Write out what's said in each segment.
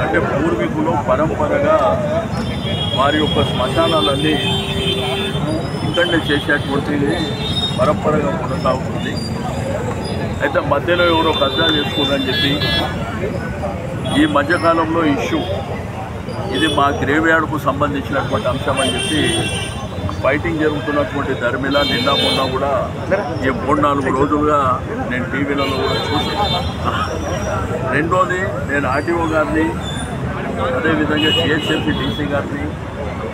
అంటే పూర్వీకులు పరంపరగా వారి యొక్క శ్మశానాలన్నీ ఇక్కడనే చేసేటువంటిది పరంపరగా కొనసాగుతుంది. అయితే మధ్యలో ఎవరో కబ్జా చేసుకుందని చెప్పి ఈ మధ్యకాలంలో ఇష్యూ ఇది మా గ్రేవ్ యార్డ్కు సంబంధించినటువంటి అంశం అని చెప్పి ఫైటింగ్ జరుగుతున్నటువంటి ధర్మిలా నిన్న మొన్న కూడా ఈ 3-4 రోజులుగా నేను టీవీలలో కూడా చూసాను. రెండోది నేను ఆర్టీఓ గారిని అదేవిధంగా జిహెచ్ఎంసీ డీసీ గారిని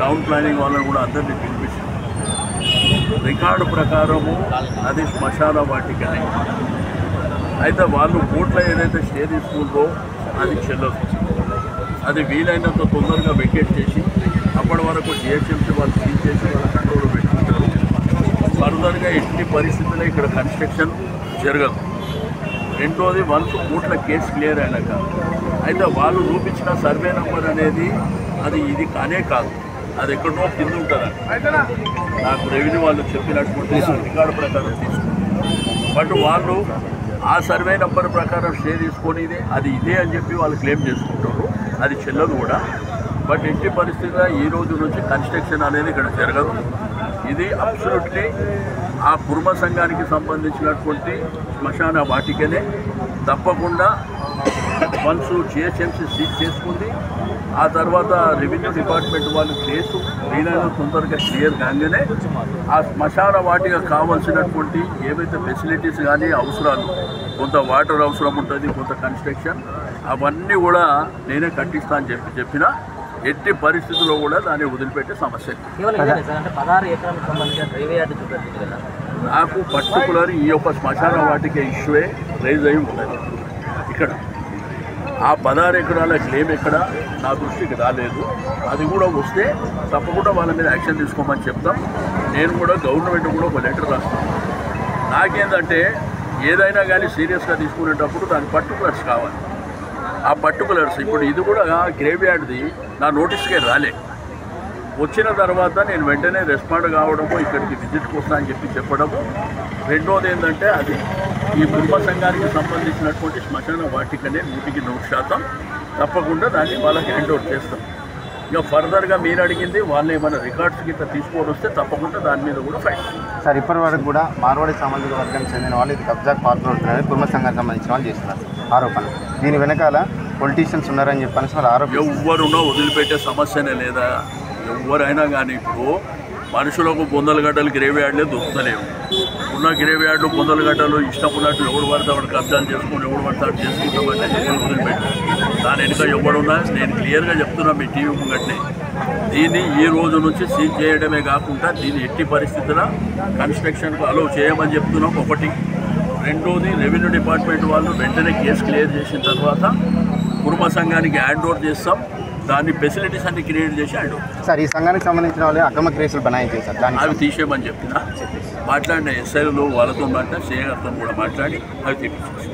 టౌన్ ప్లానింగ్ వాళ్ళని కూడా అందరినీ పిలిపించాను. రికార్డు ప్రకారము అది శ్మశాన వాటికనే. అయితే వాళ్ళు కోర్టులో ఏదైతే స్టే తీసుకుందో అది చెల్లదు. అది వీలైనంత తొందరగా వెకేట్ చేసి అప్పటి వరకు జిహెచ్ఎంసీ వాళ్ళు సీజ్ చేసి వాళ్ళ కంట్రోల్లో పెట్టుకుంటారు. ఫర్దర్గా ఎట్టి పరిస్థితుల్లో ఇక్కడ కన్స్ట్రక్షన్ జరగదు. రెండోది వన్స్ కోర్టుల కేసు క్లియర్ అయినాక అయితే వాళ్ళు చూపించిన సర్వే నెంబర్ అనేది అది ఇది కానే కాదు, అది ఎక్కడో కింద ఉంటుందని నాకు రెవెన్యూ వాళ్ళు చెప్పినటువంటి రికార్డు ప్రకారం తీసుకుంటారు. బట్ వాళ్ళు ఆ సర్వే నెంబర్ ప్రకారం స్టే తీసుకొని అది ఇదే అని చెప్పి వాళ్ళు క్లెయిమ్ చేసుకుంటారు. అది చెల్లదు కూడా. బట్ ఎట్టి పరిస్థితిగా ఈ రోజు నుంచి కన్స్ట్రక్షన్ అనేది ఇక్కడ జరగదు. ఇది అబ్సల్యూట్లీ ఆ కుర్మ సంఘానికి సంబంధించినటువంటి శ్మశాన వాటికనే. తప్పకుండా వన్స్ జిహెచ్ఎంసీ సీజ్ చేసుకుంది, ఆ తర్వాత రెవెన్యూ డిపార్ట్మెంట్ వాళ్ళు కేసు వీలైన తొందరగా క్లియర్ కాగానే ఆ శ్మశాన వాటిగా కావాల్సినటువంటి ఏవైతే ఫెసిలిటీస్ కానీ అవసరాలు, కొంత వాటర్ అవసరం ఉంటుంది, కొంత కన్స్ట్రక్షన్, అవన్నీ కూడా నేనే కట్టిస్తా అని చెప్పిన ఎట్టి పరిస్థితుల్లో కూడా దాన్ని వదిలిపెట్టే సమస్య. నాకు పర్టికులర్ ఈ యొక్క శ్మశాన వాటికే ఇష్యూయే రైజ్ అయి ఉన్నది. ఇక్కడ ఆ 16 ఎకరాల క్లెయిమ్ ఎక్కడ నా దృష్టికి రాలేదు. అది కూడా వస్తే తప్పకుండా వాళ్ళ మీద యాక్షన్ తీసుకోమని చెప్తాం. నేను కూడా గవర్నమెంట్ కూడా ఒక లెటర్ రాస్తాను. నాకేంటంటే ఏదైనా కానీ సీరియస్గా తీసుకునేటప్పుడు దాని పర్టికులర్స్ కావాలి. ఆ పర్టికులర్స్ ఇప్పుడు ఇది కూడా గ్రేవ్ యార్డ్ది నా నోటీస్కే రాలే. వచ్చిన తర్వాత నేను వెంటనే రెస్పాండ్ కావడము, ఇక్కడికి విజిట్కి వస్తా అని చెప్పడము. రెండోది ఏంటంటే అది ఈ కుటుంబ సంఘానికి సంబంధించినటువంటి శ్మశాన వాటికనే 100% తప్పకుండా దాన్ని వాళ్ళకి హ్యాండ్ ఓవర్ చేస్తాం. ఇక ఫర్దర్గా మీరు అడిగింది వాళ్ళు ఏమైనా రికార్డ్స్ గిట్లా తీసుకొని వస్తే తప్పకుండా దాని మీద కూడా ఫైట్. సార్ ఇప్పటి వరకు కూడా మార్వాడి సామాజిక వర్గానికి చెందిన వాళ్ళు ఇది కబ్జాకు పాల్పడుతున్నారని కుటుంబ సంఘానికి సంబంధించిన వాళ్ళు చేస్తున్నారు ఆరోపణ. దీని వెనకాల పొలిటీషియన్స్ ఉన్నారని చెప్పని వాళ్ళు ఆరోపణ. ఎవరున్నా వదిలిపెట్టే సమస్యనే లేదా? ఎవరైనా కానీ ఇప్పుడు మనుషులకు బొందల గడ్డలు గ్రేవ్ యార్డ్లే దొరుకుతలేవు. ఉన్న గ్రేవ్ యార్డు బొందల గడ్డలు ఇష్టం ఉన్నట్టు ఎవడు పడితే వాడు కబ్జాలు చేసుకుని ఎవడు పడితే వాడు చేసుకుంటామంటే వదిలిపెట్టారు. దాని వెనుక ఎవడున్నా నేను క్లియర్గా చెప్తున్నా మీ టీవీ ముంగట్నే, దీన్ని ఈ రోజు నుంచి సీజ్ చేయడమే కాకుండా దీన్ని ఎట్టి పరిస్థితుల్లో కన్స్ట్రక్షన్కు అలో చేయమని చెప్తున్నాం. ఒకటి. రెండోది రెవెన్యూ డిపార్ట్మెంట్ వాళ్ళు వెంటనే కేసు క్లియర్ చేసిన తర్వాత కుటుంబ సంఘానికి హ్యాండ్ ఓవర్ చేస్తాం. దాన్ని ఫెసిలిటీస్ అన్ని క్రియేట్ చేసి హ్యాండ్ ఓవర్. సార్ ఈ సంఘానికి సంబంధించిన వాళ్ళు అక్రమ కేసులు బనాయించారు సార్, దాన్ని అవి తీసేయమని చెప్పిన మాట్లాడిన ఎస్ఐలు వాళ్ళతో మాట్లాడి సేగర్తో కూడా మాట్లాడి అవి తీపించేసి